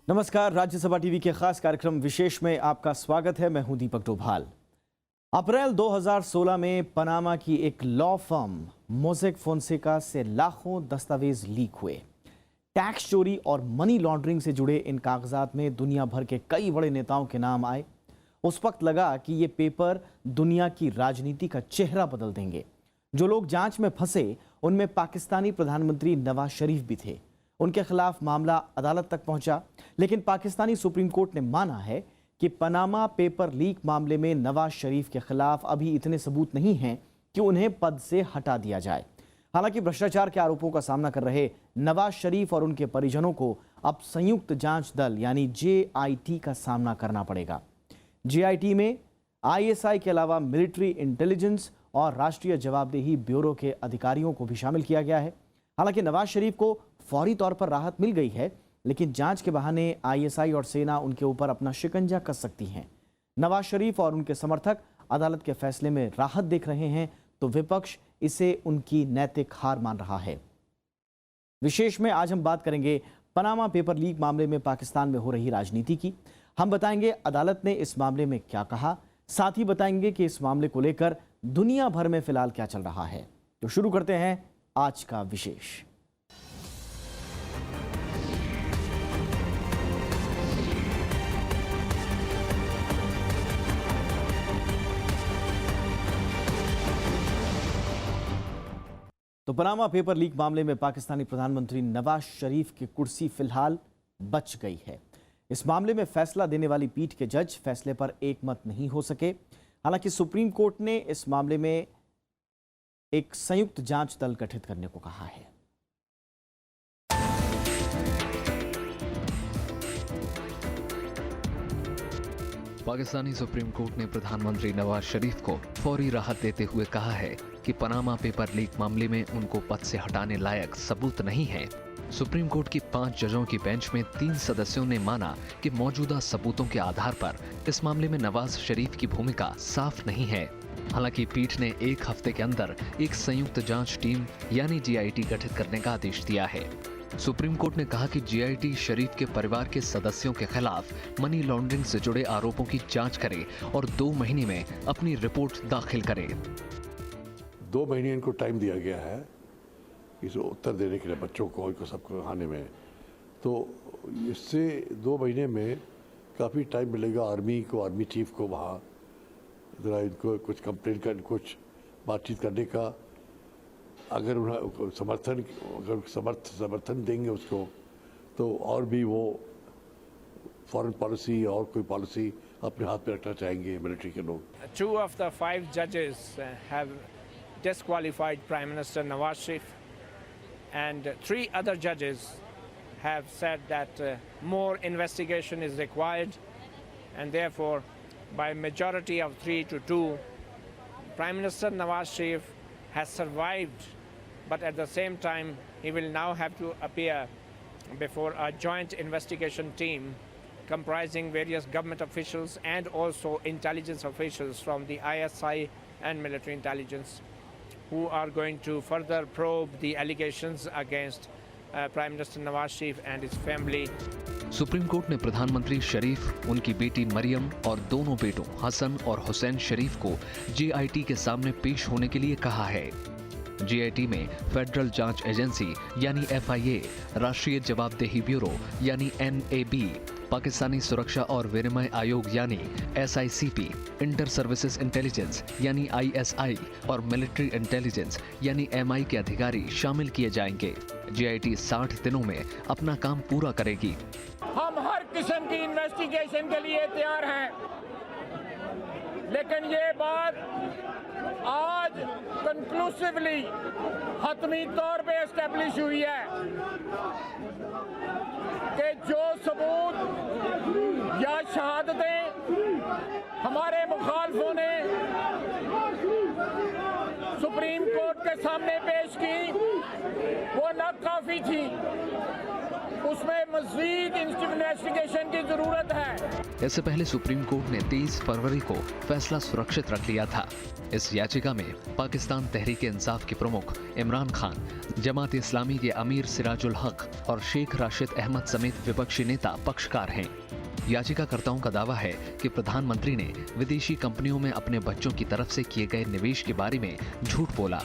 नमस्कार, राज्यसभा टीवी के खास कार्यक्रम विशेष में आपका स्वागत है। मैं हूं दीपक डोभाल। अप्रैल 2016 में पनामा की एक लॉ फर्म मोज़ेक फोंसेका से लाखों दस्तावेज लीक हुए। टैक्स चोरी और मनी लॉन्ड्रिंग से जुड़े इन कागजात में दुनिया भर के कई बड़े नेताओं के नाम आए। उस वक्त लगा कि ये पेपर दुनिया की राजनीति का चेहरा बदल देंगे। जो लोग जांच में फंसे उनमें पाकिस्तानी प्रधानमंत्री नवाज शरीफ भी थे। उनके खिलाफ मामला अदालत तक पहुंचा, लेकिन पाकिस्तानी सुप्रीम कोर्ट ने माना है कि पनामा पेपर लीक मामले में नवाज शरीफ के खिलाफ अभी इतने सबूत नहीं हैं कि उन्हें पद से हटा दिया जाए। हालांकि भ्रष्टाचार के आरोपों का सामना कर रहे नवाज शरीफ और उनके परिजनों को अब संयुक्त जांच दल यानी JIT का सामना करना पड़ेगा। JIT में ISI के अलावा मिलिट्री इंटेलिजेंस और राष्ट्रीय जवाबदेही ब्यूरो के अधिकारियों को भी शामिल किया गया है। हालांकि नवाज शरीफ को फौरी तौर पर राहत मिल गई है, लेकिन जांच के बहाने ISI और सेना उनके ऊपर अपना शिकंजा कस सकती हैं। नवाज शरीफ और उनके समर्थक अदालत के फैसले में राहत देख रहे हैं, तो विपक्ष इसे उनकी नैतिक हार मान रहा है। विशेष में आज हम बात करेंगे पनामा पेपर लीक मामले में पाकिस्तान में हो रही राजनीति की। हम बताएंगे अदालत ने इस मामले में क्या कहा, साथ ही बताएंगे कि इस मामले को लेकर दुनिया भर में फिलहाल क्या चल रहा है। तो शुरू करते हैं आज का विशेष। तो पनामा पेपर लीक मामले में पाकिस्तानी प्रधानमंत्री नवाज शरीफ की कुर्सी फिलहाल बच गई है। इस मामले में फैसला देने वाली पीठ के जज फैसले पर एकमत नहीं हो सके। हालांकि सुप्रीम कोर्ट ने इस मामले में एक संयुक्त जांच दल गठित करने को कहा है। पाकिस्तानी सुप्रीम कोर्ट ने प्रधानमंत्री नवाज शरीफ को फौरी राहत देते हुए कहा है कि पनामा पेपर लीक मामले में उनको पद से हटाने लायक सबूत नहीं है। सुप्रीम कोर्ट की 5 जजों की बेंच में 3 सदस्यों ने माना कि मौजूदा सबूतों के आधार पर इस मामले में नवाज शरीफ की भूमिका साफ नहीं है। हालांकि पीठ ने 1 हफ्ते के अंदर एक संयुक्त जांच टीम यानी JIT गठित करने का आदेश दिया है। सुप्रीम कोर्ट ने कहा कि JIT शरीफ के परिवार के सदस्यों के खिलाफ मनी लॉन्ड्रिंग से जुड़े आरोपों की जांच करे और 2 महीने में अपनी रिपोर्ट दाखिल करे। 2 महीने इनको टाइम दिया गया है इस उत्तर देने के लिए बच्चों को सबको आने में। तो इससे 2 महीने में काफ़ी टाइम मिलेगा आर्मी को, आर्मी चीफ को वहाँ ज़रा इनको कुछ कंप्लेन कर, कुछ बातचीत करने का। अगर उन्हें समर्थन देंगे उसको, तो और भी वो फॉरेन पॉलिसी और कोई पॉलिसी अपने हाथ में रखना चाहेंगे मिलिट्री के लोग। 2 of the 5 judges have disqualified Prime Minister Nawaz Sharif, and 3 other judges have said that more investigation is required, and therefore by majority of 3 to 2, Prime Minister Nawaz Sharif has survived, but at the same time he will now have to appear before a joint investigation team comprising various government officials and also intelligence officials from the ISI and military intelligence, who are going to further probe the allegations against Prime Minister Nawaz Sharif and his family. Supreme court ने प्रधानमंत्री शरीफ, उनकी बेटी मरियम और दोनों बेटों हसन और हुसैन शरीफ को JIT के सामने पेश होने के लिए कहा है। JIT में फेडरल जांच एजेंसी यानी FIA, राष्ट्रीय जवाबदेही ब्यूरो यानी NAB, पाकिस्तानी सुरक्षा और विनिमय आयोग यानी SICP, इंटर सर्विसेज इंटेलिजेंस यानी ISI और मिलिट्री इंटेलिजेंस यानी MI के अधिकारी शामिल किए जाएंगे। JIT 60 दिनों में अपना काम पूरा करेगी। हम हर किस्म की इन्वेस्टिगेशन के लिए तैयार हैं, लेकिन ये बात आज कंक्लूसिवली हतमी तौर पे एस्टेब्लिश हुई है कि जो सबूत या शहादतें हमारे मुखालफों ने सुप्रीम कोर्ट के सामने पेश की वो नाकाफी थी। उसमें मज़ीद इन्वेस्टिगेशन की ज़रूरत है। इससे पहले सुप्रीम कोर्ट ने 23 फरवरी को फैसला सुरक्षित रख लिया था। इस याचिका में पाकिस्तान तहरीक-ए-इंसाफ के प्रमुख इमरान खान, जमात इस्लामी के अमीर सिराजुल हक और शेख राशिद अहमद समेत विपक्षी नेता पक्षकार हैं। याचिकाकर्ताओं का दावा है कि प्रधानमंत्री ने विदेशी कंपनियों में अपने बच्चों की तरफ से किए गए निवेश के बारे में झूठ बोला।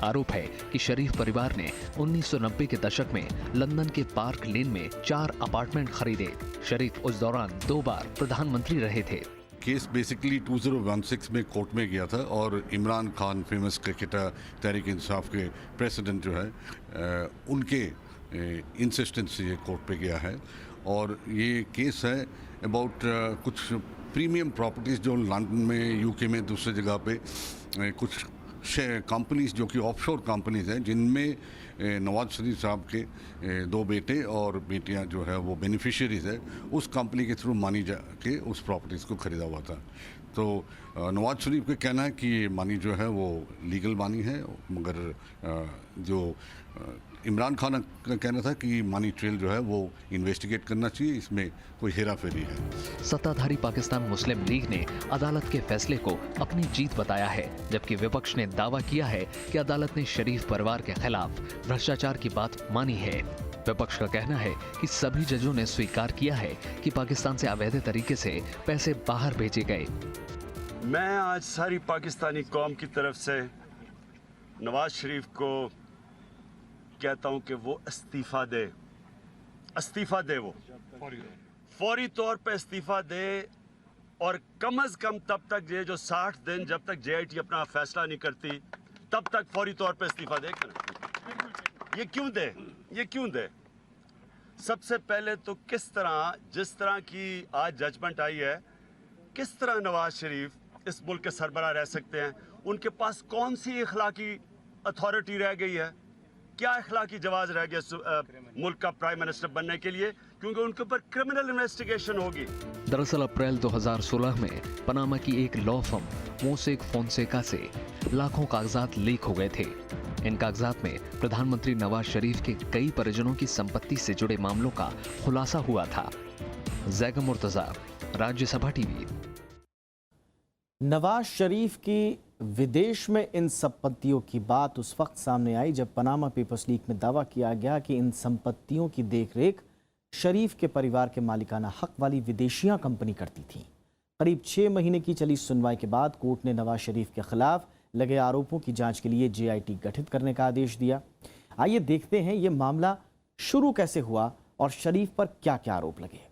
आरोप है कि शरीफ परिवार ने 1990 के दशक में लंदन के पार्क लेन में 4 अपार्टमेंट खरीदे। शरीफ उस दौरान 2 बार प्रधानमंत्री रहे थे। केस बेसिकली 2016 में कोर्ट में गया था और इमरान खान, फेमस क्रिकेटर, तहरीक इंसाफ के प्रेसिडेंट जो है, उनके इंसिस्टेंस से ये कोर्ट पे गया है। और ये केस है अबाउट कुछ प्रीमियम प्रॉपर्टीज़ जो लंदन में, यूके में, दूसरी जगह पे कुछ कंपनीज जो कि ऑफशोर कंपनीज हैं, जिनमें नवाज शरीफ साहब के 2 बेटे और बेटियां जो है वो बेनिफिशियरीज है, उस कंपनी के थ्रू मनी जाके उस प्रॉपर्टीज़ को ख़रीदा हुआ था। तो नवाज शरीफ का कहना है कि ये मनी जो है वो लीगल मनी है, मगर जो इमरान खान का कहना था कि मनी ट्रेल जो है वो इन्वेस्टिगेट करना चाहिए, इसमें कोई हेरा फेरी है। सत्ताधारी पाकिस्तान मुस्लिम लीग ने अदालत के फैसले को अपनी जीत बताया है, जबकि विपक्ष ने दावा किया है कि अदालत ने शरीफ परिवार के खिलाफ भ्रष्टाचार की बात मानी है। विपक्ष का कहना है कि सभी जजों ने स्वीकार किया है कि पाकिस्तान से अवैध तरीके से पैसे बाहर भेजे गए। मैं आज सारी पाकिस्तानी कौम की तरफ से नवाज शरीफ को कहता हूं कि वो इस्तीफा दे, वो फौरी तौर पे इस्तीफा दे, और कम अज कम तब तक ये जो 60 दिन जब तक JIT अपना फैसला नहीं करती तब तक फौरी तौर पे इस्तीफा दे। ये क्यों दे? सबसे पहले तो जिस तरह की आज जजमेंट आई है, किस तरह नवाज शरीफ इस मुल्क के सरबराह रह सकते हैं? उनके पास कौन सी इखलाकी अथॉरिटी रह गई है? क्या इखलाकी जवाज रह गया मुल्क का प्राइम मिनिस्टर बनने के लिए? क्योंकि उनके ऊपर क्रिमिनल इन्वेस्टिगेशन होगी। दरअसल अप्रैल 2016 में पनामा की एक लॉ फर्म मोसेक फोंसेका से लाखों कागजात लीक हो गए थे। इन कागजात में प्रधानमंत्री नवाज शरीफ के कई परिजनों की संपत्ति से जुड़े मामलों का खुलासा हुआ था। जैगम मुर्तजा, राज्यसभा टीवी। नवाज शरीफ की विदेश में इन संपत्तियों की बात उस वक्त सामने आई जब पनामा पेपर्स लीक में दावा किया गया कि इन संपत्तियों की देखरेख शरीफ के परिवार के मालिकाना हक वाली विदेशियां कंपनी करती थीं। करीब 6 महीने की चली सुनवाई के बाद कोर्ट ने नवाज शरीफ के खिलाफ लगे आरोपों की जांच के लिए JIT गठित करने का आदेश दिया। आइए देखते हैं ये मामला शुरू कैसे हुआ और शरीफ पर क्या क्या आरोप लगे।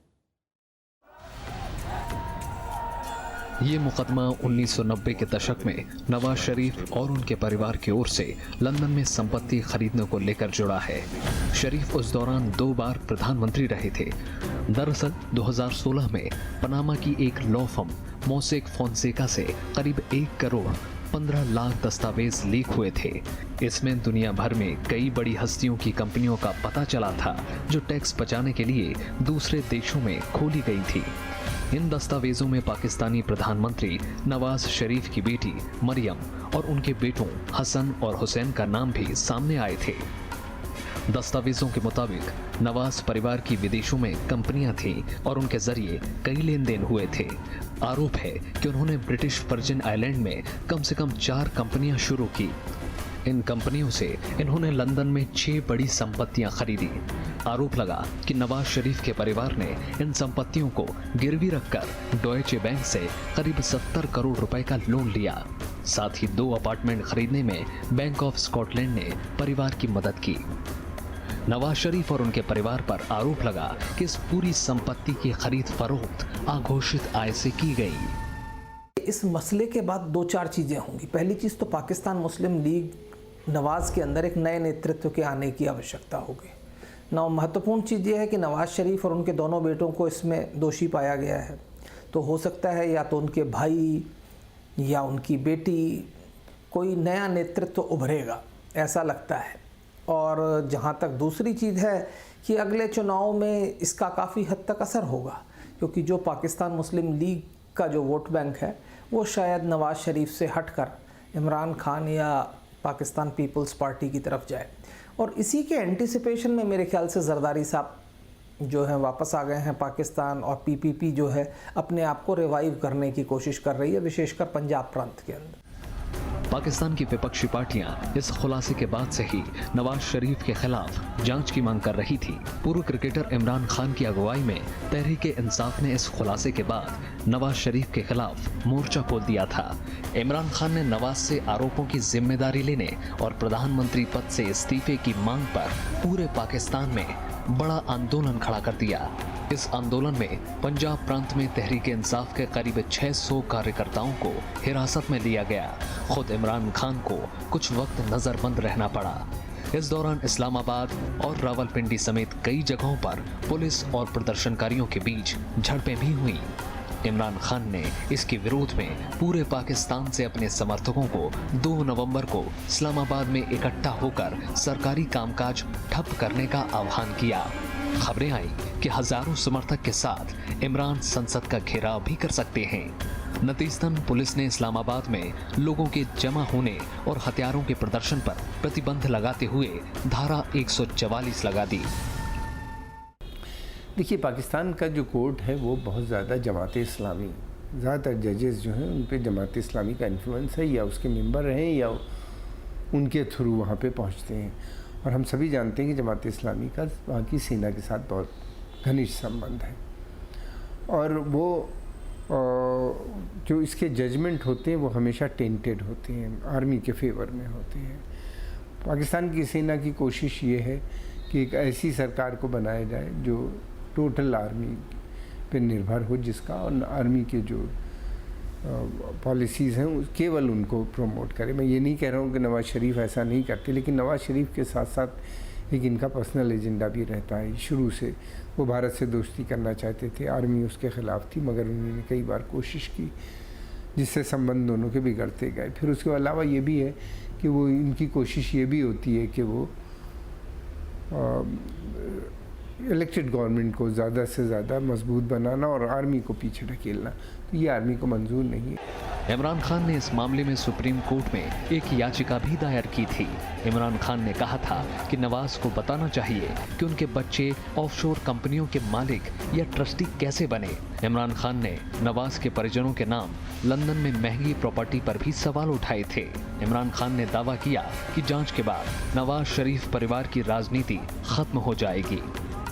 ये मुकदमा 1990 के दशक में नवाज शरीफ और उनके परिवार की ओर से लंदन में संपत्ति खरीदने को लेकर जुड़ा है। शरीफ उस दौरान 2 बार प्रधानमंत्री रहे थे। दरअसल 2016 में पनामा की एक लॉ फर्म मोसेक फोंसेका से करीब 1 करोड़ 15 लाख दस्तावेज लीक हुए थे। इसमें दुनिया भर में कई बड़ी हस्तियों की कंपनियों का पता चला था जो टैक्स बचाने के लिए दूसरे देशों में खोली गई थी। इन दस्तावेजों में पाकिस्तानी प्रधानमंत्री नवाज शरीफ की बेटी मरियम और उनके बेटों हसन और हुसैन का नाम भी सामने आए थे। दस्तावेजों के मुताबिक नवाज परिवार की विदेशों में कंपनियां थीं और उनके जरिए कई लेन देन हुए थे। आरोप है कि उन्होंने ब्रिटिश वर्जिन आइलैंड में कम से कम 4 कंपनियां शुरू की। इन कंपनियों से इन्होंने लंदन में 6 बड़ी संपत्तियां खरीदी। आरोप लगा कि नवाज शरीफ के परिवार ने इन संपत्तियों को गिरवी रखकर डॉयचे बैंक से करीब 70 करोड़ रुपए का लोन लिया। साथ ही 2 अपार्टमेंट खरीदने में बैंक ऑफ स्कॉटलैंड ने परिवार की मदद की। नवाज शरीफ और उनके परिवार पर आरोप लगा कि इस पूरी संपत्ति की खरीद फरोख्त अघोषित आय से की गई। इस मसले के बाद 2-4 चीज़ें होंगी। पहली चीज़ तो पाकिस्तान मुस्लिम लीग नवाज के अंदर एक नए नेतृत्व के आने की आवश्यकता होगी। महत्वपूर्ण चीज़ यह है कि नवाज शरीफ और उनके दोनों बेटों को इसमें दोषी पाया गया है, तो हो सकता है या तो उनके भाई या उनकी बेटी, कोई नया नेतृत्व उभरेगा, ऐसा लगता है। और जहाँ तक दूसरी चीज़ है कि अगले चुनाव में इसका काफ़ी हद तक असर होगा, क्योंकि जो पाकिस्तान मुस्लिम लीग का जो वोट बैंक है वो शायद नवाज शरीफ से हटकर इमरान खान या पाकिस्तान पीपल्स पार्टी की तरफ जाए। और इसी के एंटिसिपेशन में मेरे ख्याल से जरदारी साहब जो है वापस आ गए हैं पाकिस्तान, और पीपीपी जो है अपने आप को रिवाइव करने की कोशिश कर रही है, विशेषकर पंजाब प्रांत के अंदर। पाकिस्तान की विपक्षी पार्टियां इस खुलासे के बाद से ही नवाज शरीफ के खिलाफ जांच की मांग कर रही थी। पूर्व क्रिकेटर इमरान खान की अगुवाई में तहरीक-ए-इंसाफ ने इस खुलासे के बाद नवाज शरीफ के खिलाफ मोर्चा खोल दिया था। इमरान खान ने नवाज से आरोपों की जिम्मेदारी लेने और प्रधानमंत्री पद से इस्तीफे की मांग पर पूरे पाकिस्तान में बड़ा आंदोलन खड़ा कर दिया। इस आंदोलन में पंजाब प्रांत में तहरीक-ए-इंसाफ के करीब 600 कार्यकर्ताओं को हिरासत में लिया गया। खुद इमरान खान को कुछ वक्त नजरबंद रहना पड़ा। इस दौरान इस्लामाबाद और रावलपिंडी समेत कई जगहों पर पुलिस और प्रदर्शनकारियों के बीच झड़पें भी हुई। इमरान खान ने इसके विरोध में पूरे पाकिस्तान से अपने समर्थकों को 2 नवंबर को इस्लामाबाद में इकट्ठा होकर सरकारी कामकाज ठप करने का आह्वान किया। खबरें आई कि हजारों समर्थक के साथ इमरान संसद का घेराव भी कर सकते हैं। नतीजतन पुलिस ने इस्लामाबाद में लोगों के जमा होने और हथियारों के प्रदर्शन पर प्रतिबंध लगाते हुए धारा 144 लगा दी। देखिए, पाकिस्तान का जो कोर्ट है वो बहुत ज़्यादा जमात इस्लामी, ज़्यादातर जजेस जो हैं उन पे जमात इस्लामी का इन्फ्लुएंस है, या उसके मेंबर हैं या उनके थ्रू वहाँ पे पहुँचते हैं। और हम सभी जानते हैं कि जमात इस्लामी का वहाँ की सेना के साथ बहुत घनिष्ठ संबंध है, और वो जो इसके जजमेंट होते हैं वो हमेशा टेंटेड होते हैं, आर्मी के फेवर में होते हैं। पाकिस्तान की सेना की कोशिश ये है कि एक ऐसी सरकार को बनाया जाए जो टोटल आर्मी पे निर्भर हो, जिसका और आर्मी के जो पॉलिसीज़ हैं केवल उनको प्रमोट करे। मैं ये नहीं कह रहा हूँ कि नवाज़ शरीफ ऐसा नहीं करते, लेकिन नवाज़ शरीफ के साथ साथ एक इनका पर्सनल एजेंडा भी रहता है। शुरू से वो भारत से दोस्ती करना चाहते थे, आर्मी उसके ख़िलाफ़ थी, मगर उन्होंने कई बार कोशिश की जिससे संबंध दोनों के बिगड़ते गए। फिर उसके अलावा ये भी है कि वो इनकी कोशिश ये भी होती है कि वो इलेक्टेड गवर्नमेंट को ज़्यादा से ज़्यादा मजबूत बनाना और आर्मी को पीछे ढकेलना, तो ये आर्मी को मंजूर नहीं है। इमरान खान ने इस मामले में सुप्रीम कोर्ट में एक याचिका भी दायर की थी। इमरान खान ने कहा था कि नवाज को बताना चाहिए कि उनके बच्चे ऑफशोर कंपनियों के मालिक या ट्रस्टी कैसे बने। इमरान खान ने नवाज के परिजनों के नाम लंदन में महंगी प्रॉपर्टी पर भी सवाल उठाए थे। इमरान खान ने दावा किया कि जांच के बाद नवाज शरीफ परिवार की राजनीति खत्म हो जाएगी।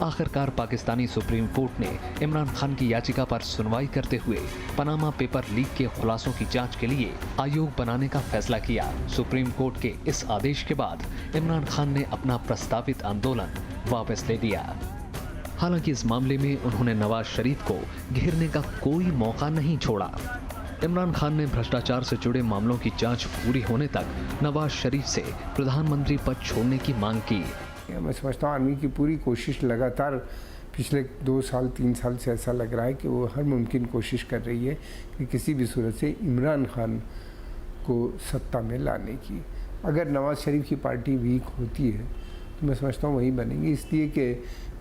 आखिरकार पाकिस्तानी सुप्रीम कोर्ट ने इमरान खान की याचिका पर सुनवाई करते हुए पनामा पेपर लीक के खुलासों की जांच के लिए आयोग बनाने का फैसला किया। सुप्रीम कोर्ट के इस आदेश के बाद इमरान खान ने अपना प्रस्तावित आंदोलन वापस ले लिया। हालांकि इस मामले में उन्होंने नवाज शरीफ को घेरने का कोई मौका नहीं छोड़ा। इमरान खान ने भ्रष्टाचार से जुड़े मामलों की जांच पूरी होने तक नवाज शरीफ से प्रधानमंत्री पद छोड़ने की मांग की। मैं समझता हूँ आर्मी की पूरी कोशिश लगातार पिछले 2 साल 3 साल से ऐसा लग रहा है कि वो हर मुमकिन कोशिश कर रही है कि किसी भी सूरत से इमरान खान को सत्ता में लाने की। अगर नवाज शरीफ की पार्टी वीक होती है तो मैं समझता हूँ वही बनेंगी, इसलिए कि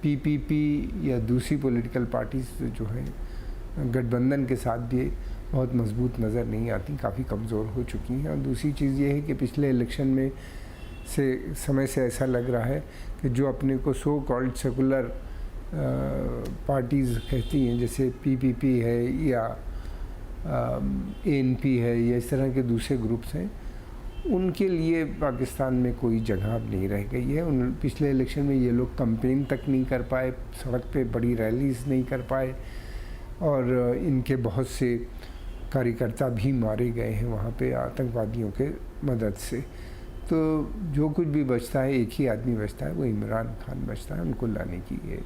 पीपीपी या दूसरी पॉलिटिकल पार्टीज जो हैं गठबंधन के साथ भी बहुत मजबूत नज़र नहीं आती, काफ़ी कमज़ोर हो चुकी हैं। और दूसरी चीज़ ये है कि पिछले इलेक्शन में समय से ऐसा लग रहा है कि जो अपने को सो कॉल्ड सेकुलर पार्टीज़ कहती हैं, जैसे पीपीपी है या एएनपी है या इस तरह के दूसरे ग्रुप्स हैं, उनके लिए पाकिस्तान में कोई जगह अब नहीं रह गई है। उन पिछले इलेक्शन में ये लोग कैंपेन तक नहीं कर पाए, सड़क पे बड़ी रैलीज नहीं कर पाए, और इनके बहुत से कार्यकर्ता भी मारे गए हैं वहाँ पे आतंकवादियों के मदद से। तो जो कुछ भी बचता है, एक ही आदमी बचता है, वो इमरान खान बचता है, उनको लाने की है।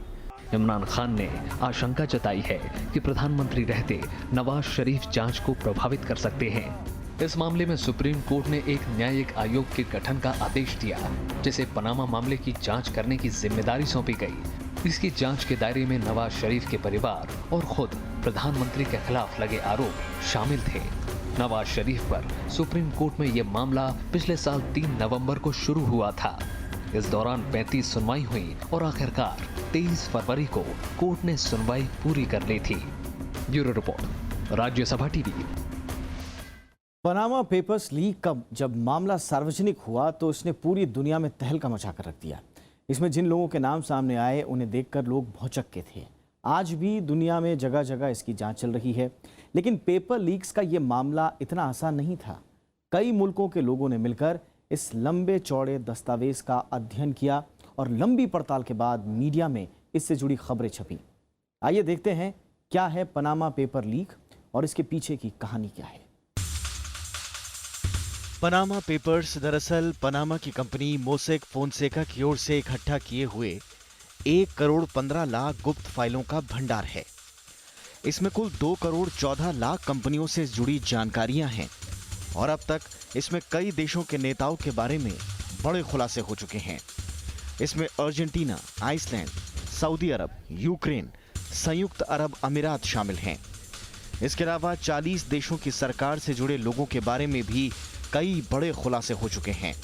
इमरान खान ने आशंका जताई है कि प्रधानमंत्री रहते नवाज शरीफ जांच को प्रभावित कर सकते हैं। इस मामले में सुप्रीम कोर्ट ने एक न्यायिक आयोग के गठन का आदेश दिया, जिसे पनामा मामले की जांच करने की जिम्मेदारी सौंपी गई। इसकी जांच के दायरे में नवाज शरीफ के परिवार और खुद प्रधानमंत्री के खिलाफ लगे आरोप शामिल थे। नवाज शरीफ पर सुप्रीम कोर्ट में यह मामला पिछले साल 3 नवंबर को शुरू हुआ था। इस दौरान 35 सुनवाई हुई और आखिरकार 23 फरवरी को कोर्ट ने सुनवाई पूरी कर ली थी। Bureau report, Rajya Sabha TV. Panama papers leak का जब मामला सार्वजनिक हुआ तो इसने पूरी दुनिया में तहलका मचा कर रख दिया। इसमें जिन लोगों के नाम सामने आए उन्हें देखकर लोग भौचक्के थे। आज भी दुनिया में जगह जगह इसकी जांच चल रही है, लेकिन पेपर लीक्स का ये मामला इतना आसान नहीं था। कई मुल्कों के लोगों ने मिलकर इस लंबे चौड़े दस्तावेज का अध्ययन किया और लंबी पड़ताल के बाद मीडिया में इससे जुड़ी खबरें छपी। आइए देखते हैं क्या है पनामा पेपर लीक और इसके पीछे की कहानी क्या है। पनामा पेपर्स दरअसल पनामा की कंपनी मोसेक फोनसेका की ओर से इकट्ठा किए हुए 1 करोड़ 15 लाख गुप्त फाइलों का भंडार है। इसमें कुल 2 करोड़ 14 लाख कंपनियों से जुड़ी जानकारियां हैं और अब तक इसमें कई देशों के नेताओं के बारे में बड़े खुलासे हो चुके हैं। इसमें अर्जेंटीना, आइसलैंड, सऊदी अरब, यूक्रेन, संयुक्त अरब अमीरात शामिल हैं। इसके अलावा 40 देशों की सरकार से जुड़े लोगों के बारे में भी कई बड़े खुलासे हो चुके हैं।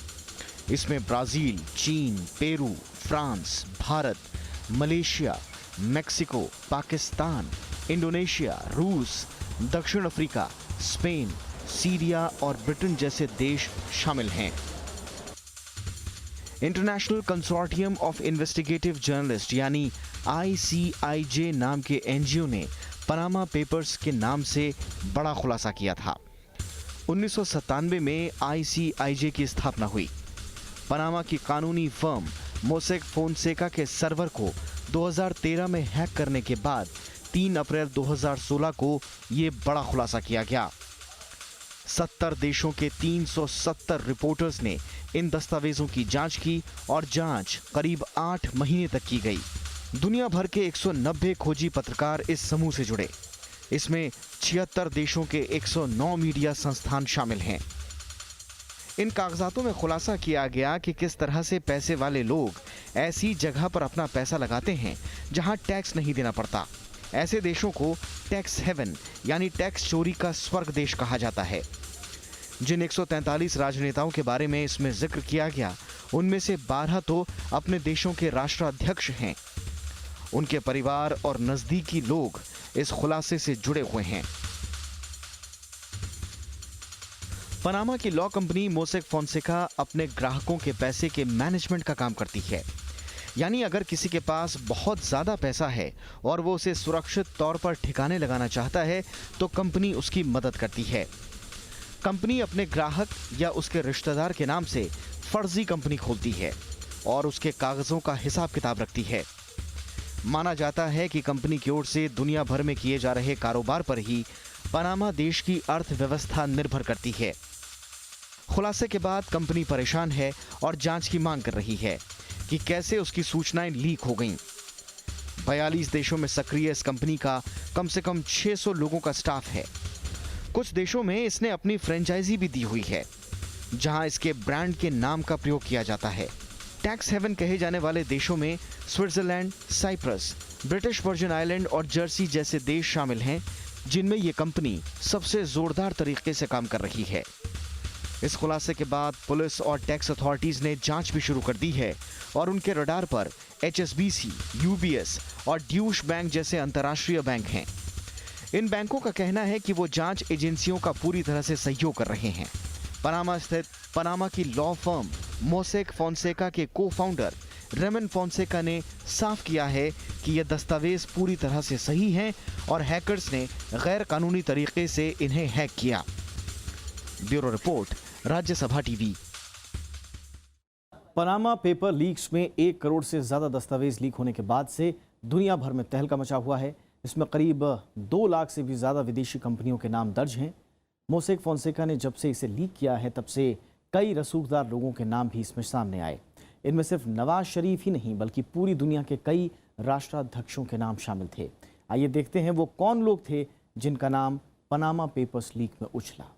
इसमें ब्राजील, चीन, Peru, France, Bharat, Malaysia, Mexico, Pakistan, Indonesia, रूस, दक्षिण अफ्रीका, स्पेन, सीरिया और ब्रिटेन जैसे देश शामिल हैं। International consortium of investigative journalist यानी ICIJ नाम के NGO ने पनामा पेपर्स के नाम से बड़ा खुलासा किया था। 1997 में ICIJ की स्थापना हुई। पनामा की कानूनी फर्म मोसेक फोनसेका के सर्वर को 2013 में हैक करने के बाद 3 अप्रैल 2016 को ये बड़ा खुलासा किया गया। 70 देशों के 370 रिपोर्टर्स ने इन दस्तावेजों की जांच की और जांच करीब 8 महीने तक की गई। दुनिया भर के 190 खोजी पत्रकार इस समूह से जुड़े। इसमें 76 देशों के 109 मीडिया संस्थान शामिल हैं। इन कागजातों में खुलासा किया गया कि किस तरह से पैसे वाले लोग ऐसी जगह पर अपना पैसा लगाते हैं जहां टैक्स नहीं देना पड़ता। ऐसे देशों को टैक्स हेवन यानी टैक्स चोरी का स्वर्ग देश कहा जाता है। जिन 143 राजनेताओं के बारे में इसमें जिक्र किया गया, उनमें से 12 तो अपने देशों के राष्ट्राध्यक्ष हैं। उनके परिवार और नजदीकी लोग इस खुलासे से जुड़े हुए हैं। पनामा की लॉ कंपनी मोसेक फोनसेका अपने ग्राहकों के पैसे के मैनेजमेंट का काम करती है। यानी अगर किसी के पास बहुत ज्यादा पैसा है और वो उसे सुरक्षित तौर पर ठिकाने लगाना चाहता है तो कंपनी उसकी मदद करती है। कंपनी अपने ग्राहक या उसके रिश्तेदार के नाम से फर्जी कंपनी खोलती है और उसके कागजों का हिसाब किताब रखती है। माना जाता है कि कंपनी की ओर से दुनिया भर में किए जा रहे कारोबार पर ही पनामा देश की अर्थव्यवस्था निर्भर करती है। खुलासे के बाद कंपनी परेशान है और जांच की मांग कर रही है कि कैसे उसकी सूचनाएं लीक हो गईं। 42 देशों में सक्रिय इस कंपनी का कम से कम 600 लोगों का स्टाफ है। कुछ देशों में इसने अपनी फ्रेंचाइजी भी दी हुई है, जहां इसके ब्रांड के नाम का प्रयोग किया जाता है। टैक्स हेवन कहे जाने वाले देशों में Switzerland, Cyprus, British Virgin Island और जर्सी जैसे देश शामिल हैं, जिनमें ये कंपनी सबसे जोरदार तरीके से काम कर रही है। इस खुलासे के बाद पुलिस और टैक्स अथॉरिटीज ने जांच भी शुरू कर दी है और उनके रडार पर HSBC, UBS और ड्यूश बैंक जैसे अंतर्राष्ट्रीय बैंक हैं। इन बैंकों का कहना है कि वो जांच एजेंसियों का पूरी तरह से सहयोग कर रहे हैं। पनामा स्थित पनामा की लॉ फर्म मोसेक फोनसेका के को-फाउंडर रेमन फोनसेका ने साफ किया है कि ये दस्तावेज पूरी तरह से सही हैं और हैकर्स ने गैर कानूनी तरीके से इन्हें हैक किया। Bureau report, Rajya Sabha TV. Panama paper leaks में 1 करोड़ से ज़्यादा दस्तावेज लीक होने के बाद से दुनिया भर में तहलका मचा हुआ है। इसमें करीब 2 लाख से भी ज़्यादा विदेशी कंपनियों के नाम दर्ज हैं। मोसेक फोनसेका ने जब से इसे लीक किया है तब से कई रसूखदार लोगों के नाम भी इसमें सामने आए। इनमें सिर्फ नवाज शरीफ ही नहीं बल्कि पूरी दुनिया के कई राष्ट्राध्यक्षों के नाम शामिल थे। आइए देखते हैं वो कौन लोग थे जिनका नाम पनामा पेपर्स लीक में उछला।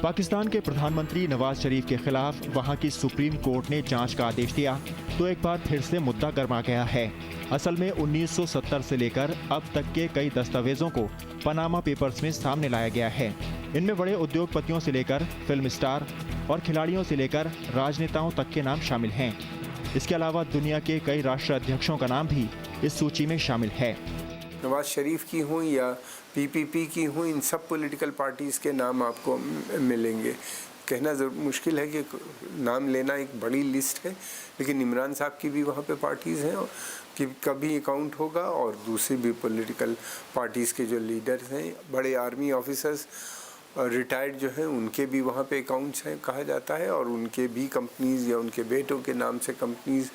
पाकिस्तान के प्रधानमंत्री नवाज शरीफ के खिलाफ वहां की सुप्रीम कोर्ट ने जांच का आदेश दिया तो एक बार फिर से मुद्दा गर्मा गया है। असल में 1970 से लेकर अब तक के कई दस्तावेजों को पनामा पेपर्स में सामने लाया गया है। इनमें बड़े उद्योगपतियों से लेकर फिल्म स्टार और खिलाड़ियों से लेकर राजनेताओं तक के नाम शामिल हैं। इसके अलावा दुनिया के कई राष्ट्राध्यक्षों का नाम भी इस सूची में शामिल है। नवाज शरीफ की हों या पीपीपी की हों, इन सब पॉलिटिकल पार्टीज़ के नाम आपको मिलेंगे। कहना मुश्किल है कि नाम लेना एक बड़ी लिस्ट है, लेकिन इमरान साहब की भी वहाँ पे पार्टीज़ हैं कि कभी अकाउंट होगा, और दूसरी भी पॉलिटिकल पार्टीज़ के जो लीडर्स हैं, बड़े आर्मी ऑफिसर्स रिटायर्ड जो हैं, उनके भी वहाँ पे अकाउंट्स हैं कहा जाता है, और उनके भी कंपनीज़ या उनके बेटों के नाम से कंपनीज़,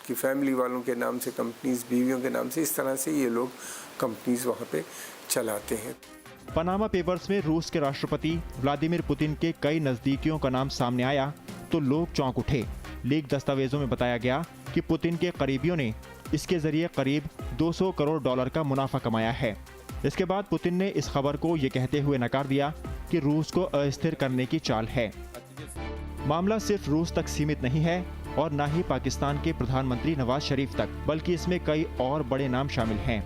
की फैमिली वालों के नाम से कंपनीज़, बीवियों के नाम से, इस तरह से ये लोग कंपनीज़ वहाँ पे चलाते हैं। पनामा पेपर्स में रूस के राष्ट्रपति व्लादिमीर पुतिन के कई नजदीकियों का नाम सामने आया तो लोग चौंक उठे। लीक दस्तावेजों में बताया गया कि पुतिन के करीबियों ने इसके जरिए करीब 200 करोड़ डॉलर का मुनाफा कमाया है। इसके बाद पुतिन ने इस खबर को ये कहते हुए नकार दिया कि रूस को अस्थिर करने की चाल है। मामला सिर्फ रूस तक सीमित नहीं है और न ही पाकिस्तान के प्रधानमंत्री नवाज शरीफ तक, बल्कि इसमें कई और बड़े नाम शामिल हैं।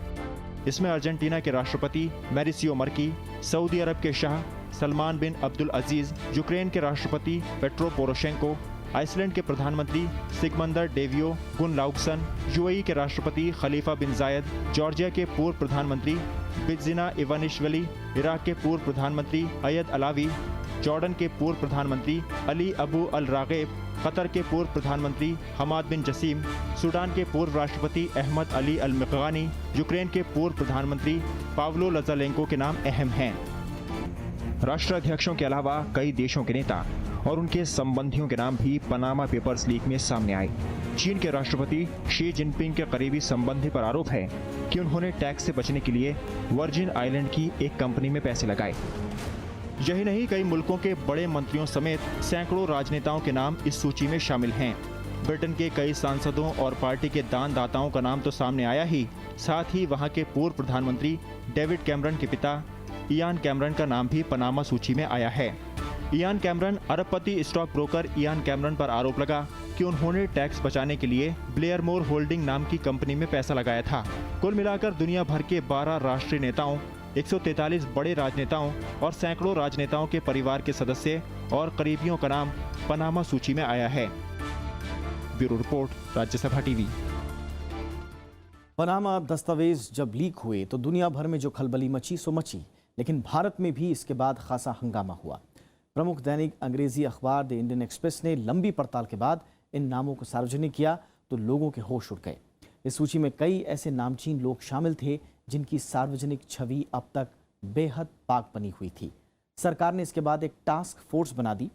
इसमें अर्जेंटीना के राष्ट्रपति मैरिसियो मर्की, सऊदी अरब के शाह सलमान बिन अब्दुल अजीज, यूक्रेन के राष्ट्रपति पेट्रो पोरोशेंको, आइसलैंड के प्रधानमंत्री सिगमंदर डेवियो गुनलाउगसन, यूएई के राष्ट्रपति खलीफा बिन जायद, जॉर्जिया के पूर्व प्रधानमंत्री बित्जिना इवानिश्विली, इराक के पूर्व प्रधानमंत्री अयद अलावी, जॉर्डन के पूर्व प्रधानमंत्री अली अबू अल रागेब, कतर के पूर्व प्रधानमंत्री हमाद बिन जसीम, सूडान के पूर्व राष्ट्रपति अहमद अली अल मिक़गानी, यूक्रेन के पूर्व प्रधानमंत्री पावलो लज़ालेंको के नाम अहम हैं। राष्ट्राध्यक्षों के अलावा कई देशों के नेता और उनके संबंधियों के नाम भी पनामा पेपर्स लीक में सामने आए। चीन के राष्ट्रपति शी जिनपिंग के करीबी संबंधी पर आरोप है कि उन्होंने टैक्स से बचने के लिए वर्जिन आइलैंड की एक कंपनी में पैसे लगाए। यही नहीं, कई मुल्कों के बड़े मंत्रियों समेत सैकड़ों राजनेताओं के नाम इस सूची में शामिल हैं। ब्रिटेन के कई सांसदों और पार्टी के दानदाताओं का नाम तो सामने आया ही, साथ ही वहां के पूर्व प्रधानमंत्री डेविड कैमरन के पिता इयान कैमरन का नाम भी पनामा सूची में आया है। इयान कैमरन अरबपति स्टॉक ब्रोकर इयान कैमरन पर आरोप लगा कि उन्होंने टैक्स बचाने के लिए ब्लेयर मोर होल्डिंग नाम की कंपनी में पैसा लगाया था। कुल मिलाकर दुनिया भर के 12 राष्ट्रीय नेताओं, 143 बड़े राजनेताओं और सैकड़ों राजनेताओं के परिवार के सदस्य और करीबियों का नाम पनामा सूची में आया है। Bureau report, Rajya Sabha TV. Panama दस्तावेज जब लीक हुए तो दुनिया भर में जो खलबली मची सो मची, लेकिन भारत में भी इसके बाद खासा हंगामा हुआ। प्रमुख दैनिक अंग्रेजी अखबार द इंडियन एक्सप्रेस ने लंबी पड़ताल के बाद इन नामों को सार्वजनिक किया तो लोगों के होश उड़ गए। इस सूची में कई ऐसे नामचीन लोग शामिल थे जिनकी सार्वजनिक छवि अब तक बेहद पाक बनी हुई थी। सरकार ने इसके बाद एक टास्क फोर्स बना दी।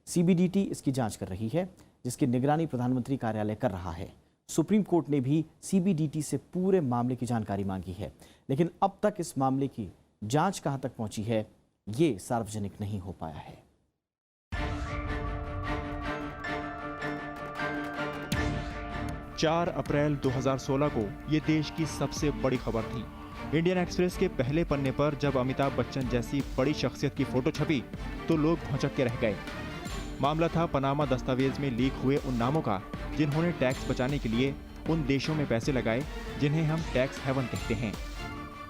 सीबीडीटी इसकी जांच कर रही है, जिसकी निगरानी प्रधानमंत्री कार्यालय कर रहा है। सुप्रीम कोर्ट ने भी सीबीडीटी से पूरे मामले की जानकारी मांगी है, लेकिन अब तक इस मामले की जांच कहां तक पहुंची है, ये सार्वजनिक नहीं हो पाया है। चार अप्रैल 2016 को ये देश की सबसे बड़ी खबर थी। इंडियन एक्सप्रेस के पहले पन्ने पर जब अमिताभ बच्चन जैसी बड़ी शख्सियत की फोटो छपी तो लोग भौंचक के रह गए। मामला था पनामा दस्तावेज में लीक हुए उन नामों का जिन्होंने टैक्स बचाने के लिए उन देशों में पैसे लगाए जिन्हें हम टैक्स हेवन कहते हैं।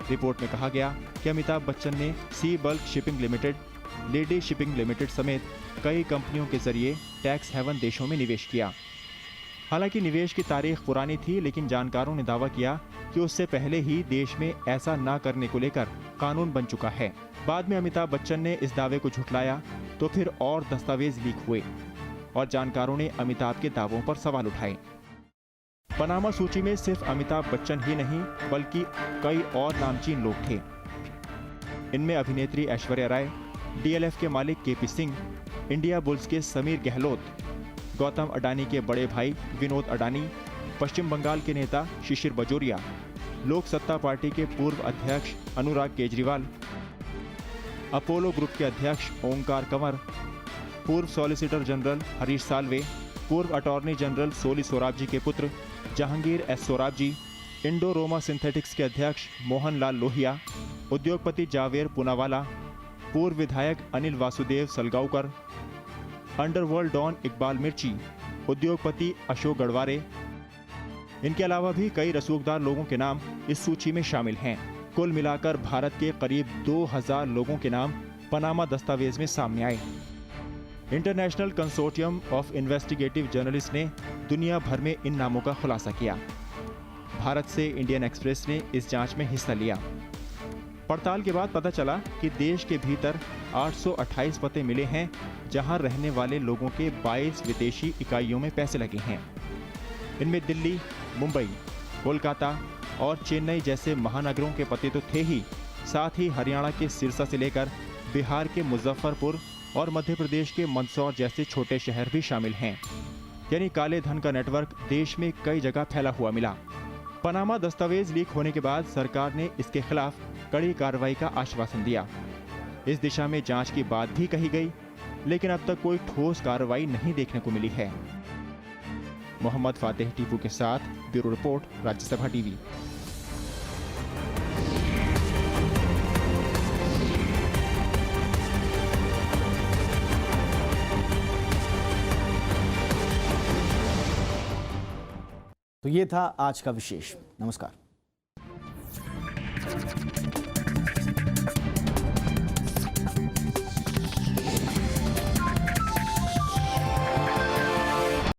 रिपोर्ट में कहा गया कि अमिताभ बच्चन ने Sea Bulk Shipping Limited, Lady Shipping Limited समेत कई कंपनियों के जरिए टैक्स हेवन देशों में निवेश किया। हालांकि निवेश की तारीख पुरानी थी, लेकिन जानकारों ने दावा किया कि उससे पहले ही देश में ऐसा ना करने को लेकर कानून बन चुका है। बाद में अमिताभ बच्चन ने इस दावे को झुठलाया तो फिर और दस्तावेज लीक हुए और जानकारों ने अमिताभ के दावों पर सवाल उठाए। पनामा सूची में सिर्फ अमिताभ बच्चन ही नहीं बल्कि कई और नामचीन लोग थे। इनमें अभिनेत्री ऐश्वर्या राय, डीएलएफ के मालिक केपी सिंह, इंडिया बुल्स के समीर गहलोत, गौतम अडानी के बड़े भाई विनोद अडानी, पश्चिम बंगाल के नेता शिशिर बजोरिया, लोक सत्ता पार्टी के पूर्व अध्यक्ष अनुराग केजरीवाल, अपोलो ग्रुप के अध्यक्ष ओंकार कंवर, पूर्व सॉलिसिटर जनरल हरीश साल्वे, पूर्व अटॉर्नी जनरल सोली सोराबजी के पुत्र जहांगीर एस सोराबजी, इंडो रोमा सिंथेटिक्स के अध्यक्ष मोहन लाल लोहिया, उद्योगपति जावेर पूनावाला, पूर्व विधायक अनिल वासुदेव सलगांवकर, अंडरवर्ल्ड डॉन इकबाल मिर्ची, उद्योगपति अशोक गढ़वारे। इनके अलावा भी कई रसूखदार लोगों के नाम इस सूची में शामिल हैं। कुल मिलाकर भारत के करीब 2000 लोगों के नाम पनामा दस्तावेज में सामने आए। International consortium of investigative journalist ने दुनिया भर में इन नामों का खुलासा किया। भारत से इंडियन एक्सप्रेस ने इस जांच में हिस्सा लिया। पड़ताल के बाद पता चला कि देश के भीतर 828 पते मिले हैं जहां रहने वाले लोगों के 22 विदेशी इकाइयों में पैसे लगे हैं। इनमें दिल्ली, मुंबई, कोलकाता और चेन्नई जैसे महानगरों के पते तो थे ही, साथ ही हरियाणा के सिरसा से लेकर बिहार के मुजफ्फरपुर और मध्य प्रदेश के मंदसौर जैसे छोटे शहर भी शामिल हैं। यानी काले धन का नेटवर्क देश में कई जगह फैला हुआ मिला। पनामा दस्तावेज लीक होने के बाद सरकार ने इसके खिलाफ कड़ी कार्रवाई का आश्वासन दिया। इस दिशा में जांच की बात भी कही गई, लेकिन अब तक कोई ठोस कार्रवाई नहीं देखने को मिली है। मोहम्मद फातेह टीपू के साथ ब्यूरो रिपोर्ट, राज्यसभा टीवी। तो ये था आज का विशेष। नमस्कार।